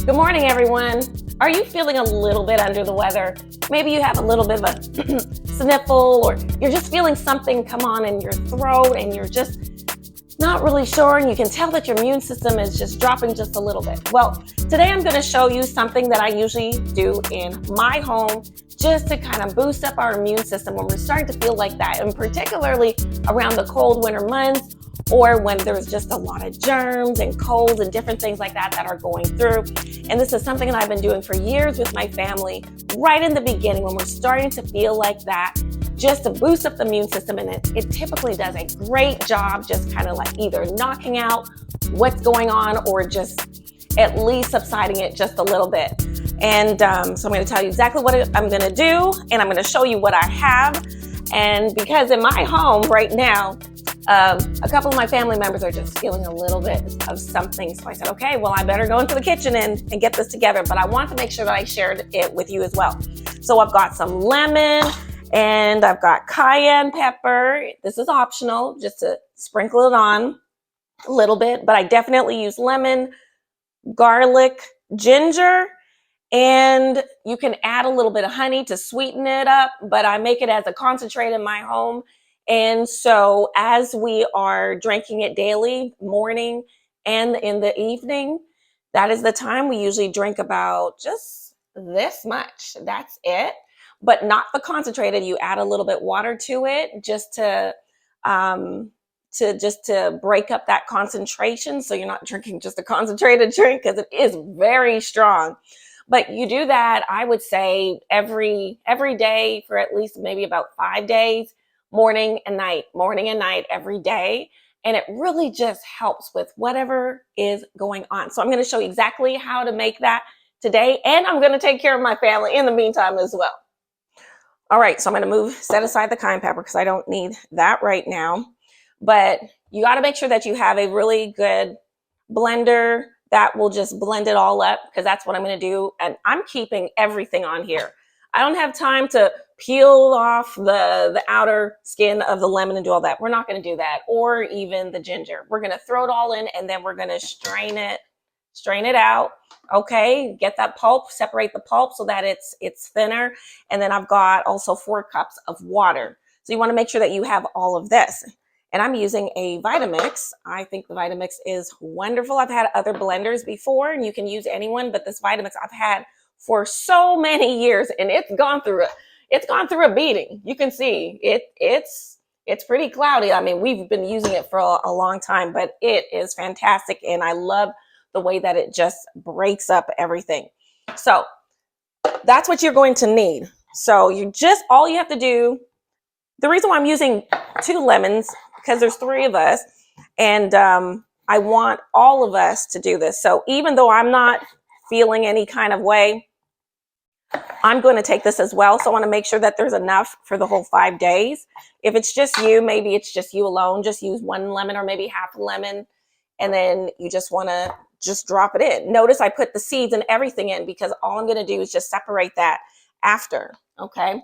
Good morning, everyone. Are you feeling a little bit under the weather? Maybe you have a little bit of a sniffle, or you're just feeling something come on in your throat and you're just not really sure, and you can tell that your immune system is just dropping just a little bit. Well, today I'm going to show you something that I usually do in my home just to kind of boost up our immune system when we're starting to feel like that, and particularly around the cold winter months, or when there's just a lot of germs and colds and different things like that that are going through. And this is something that I've been doing for years with my family, right in the beginning when we're starting to feel like that, just to boost up the immune system. And it typically does a great job just kind of like either knocking out what's going on or just at least subsiding it just a little bit. And so I'm going to tell you exactly what I'm going to do, and I'm going to show you what I have. And because in my home right now, a couple of my family members are just feeling a little bit of something. So I said, okay, well, I better go into the kitchen and get this together. But I want to make sure that I shared it with you as well. So I've got some lemon and I've got cayenne pepper. This is optional, just to sprinkle it on a little bit. But I definitely use lemon, garlic, ginger, and you can add a little bit of honey to sweeten it up, but I make it as a concentrate in my home. And so as we are drinking it daily, morning and in the evening, that is the time we usually drink about just this much. That's it, but not the concentrated. You add a little bit water to it just to break up that concentration, so you're not drinking just a concentrated drink, because it is very strong. But you do that, I would say, every day for at least maybe about 5 days, morning and night, every day. And it really just helps with whatever is going on. So I'm going to show you exactly how to make that today. And I'm going to take care of my family in the meantime as well. All right, so I'm going to set aside the cayenne pepper because I don't need that right now. But you got to make sure that you have a really good blender that will just blend it all up, because that's what I'm going to do. And I'm keeping everything on here. I don't have time to peel off the outer skin of the lemon and do all that. We're not going to do that, or even the ginger. We're going to throw it all in, and then we're going to strain it out. Okay, get that pulp, separate the pulp so that it's thinner. And then I've got also 4 cups of water. So you want to make sure that you have all of this. And I'm using a Vitamix. I think the Vitamix is wonderful. I've had other blenders before, and you can use anyone, but this Vitamix I've had for so many years, and it's gone through a beating. You can see it's pretty cloudy. I mean, we've been using it for a long time, but it is fantastic, and I love the way that it just breaks up everything. So that's what you're going to need. So all you have to do. The reason why I'm using 2 lemons, because there's 3 of us, and I want all of us to do this. So even though I'm not feeling any kind of way, I'm going to take this as well. So I want to make sure that there's enough for the whole 5 days. If it's just you, maybe it's just you alone, just use 1 lemon or maybe half a lemon, and then you just want to just drop it in. Notice I put the seeds and everything in, because all I'm going to do is just separate that after. Okay, let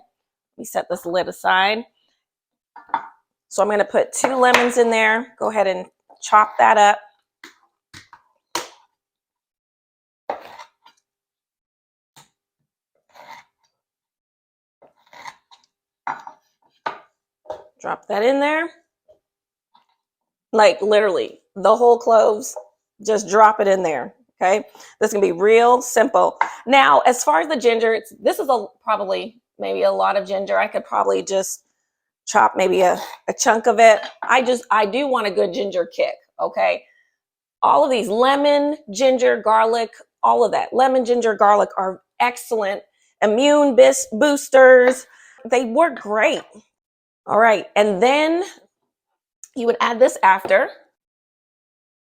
me set this lid aside. So I'm going to put 2 lemons in there. Go ahead and chop that up. Drop that in there. Like literally the whole cloves, just drop it in there. Okay, this can be real simple. Now, as far as the ginger, this is probably maybe a lot of ginger. I could probably just chop maybe a chunk of it. I do want a good ginger kick. Okay, all of these lemon, ginger, garlic, all of that. Lemon, ginger, garlic are excellent immune boosters. They work great. All right, and then you would add this after.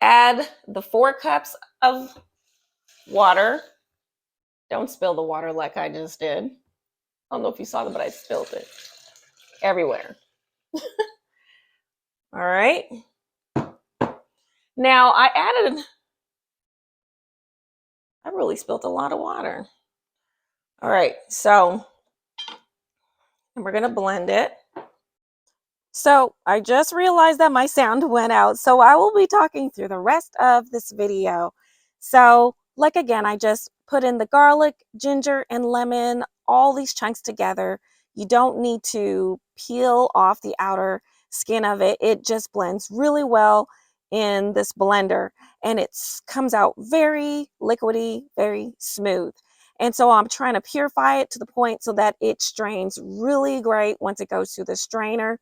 Add the 4 cups of water. Don't spill the water like I just did. I don't know if you saw that, but I spilled it everywhere. All right. Now I really spilled a lot of water. All right, so we're gonna blend it. So I just realized that my sound went out, so I will be talking through the rest of this video. So like again, I just put in the garlic, ginger, and lemon, all these chunks together. You don't need to peel off the outer skin of it. It just blends really well in this blender, and it comes out very liquidy, very smooth. And so I'm trying to purify it to the point so that it strains really great once it goes through the strainer.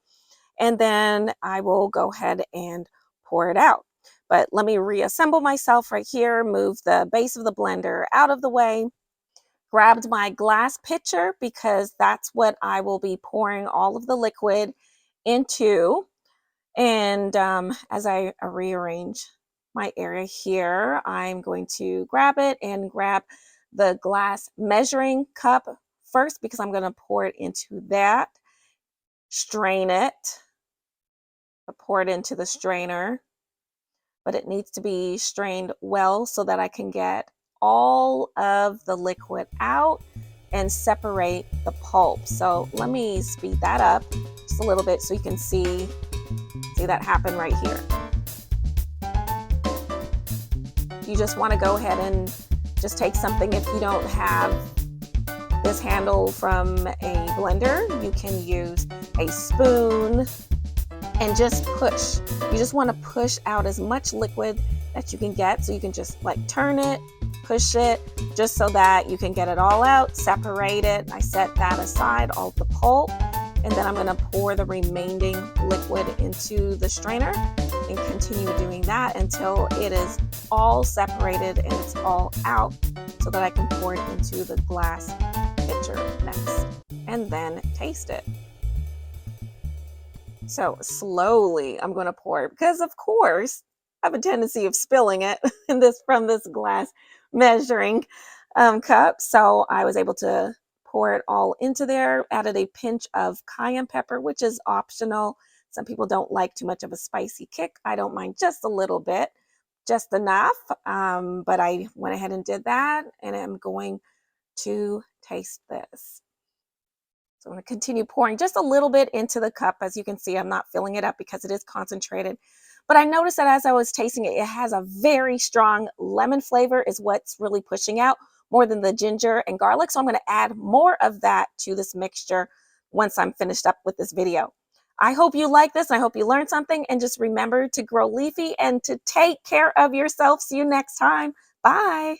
And then I will go ahead and pour it out. But let me reassemble myself right here, move the base of the blender out of the way, grabbed my glass pitcher because that's what I will be pouring all of the liquid into. And as I rearrange my area here, I'm going to grab it and grab the glass measuring cup first because I'm going to pour it into that, strain it, pour it into the strainer, but it needs to be strained well so that I can get all of the liquid out and separate the pulp. So let me speed that up just a little bit so you can see that happen right here. You just want to go ahead and just take something. If you don't have this handle from a blender, you can use a spoon and just push. You just want to push out as much liquid that you can get. So you can just like turn it, push it, just so that you can get it all out, separate it. I set that aside, all the pulp, and then I'm going to pour the remaining liquid into the strainer and continue doing that until it is all separated and it's all out, so that I can pour it into the glass pitcher next and then taste it. So slowly I'm going to pour it because of course I have a tendency of spilling it from this glass measuring cup. So I was able to pour it all into there, added a pinch of cayenne pepper, which is optional. Some people don't like too much of a spicy kick. I don't mind just a little bit, just enough. But I went ahead and did that, and I'm going to taste this. So I'm going to continue pouring just a little bit into the cup. As you can see, I'm not filling it up because it is concentrated. But I noticed that as I was tasting it, it has a very strong lemon flavor is what's really pushing out more than the ginger and garlic. So I'm going to add more of that to this mixture once I'm finished up with this video. I hope you like this. I hope you learned something. And just remember to grow leafy and to take care of yourself. See you next time. Bye.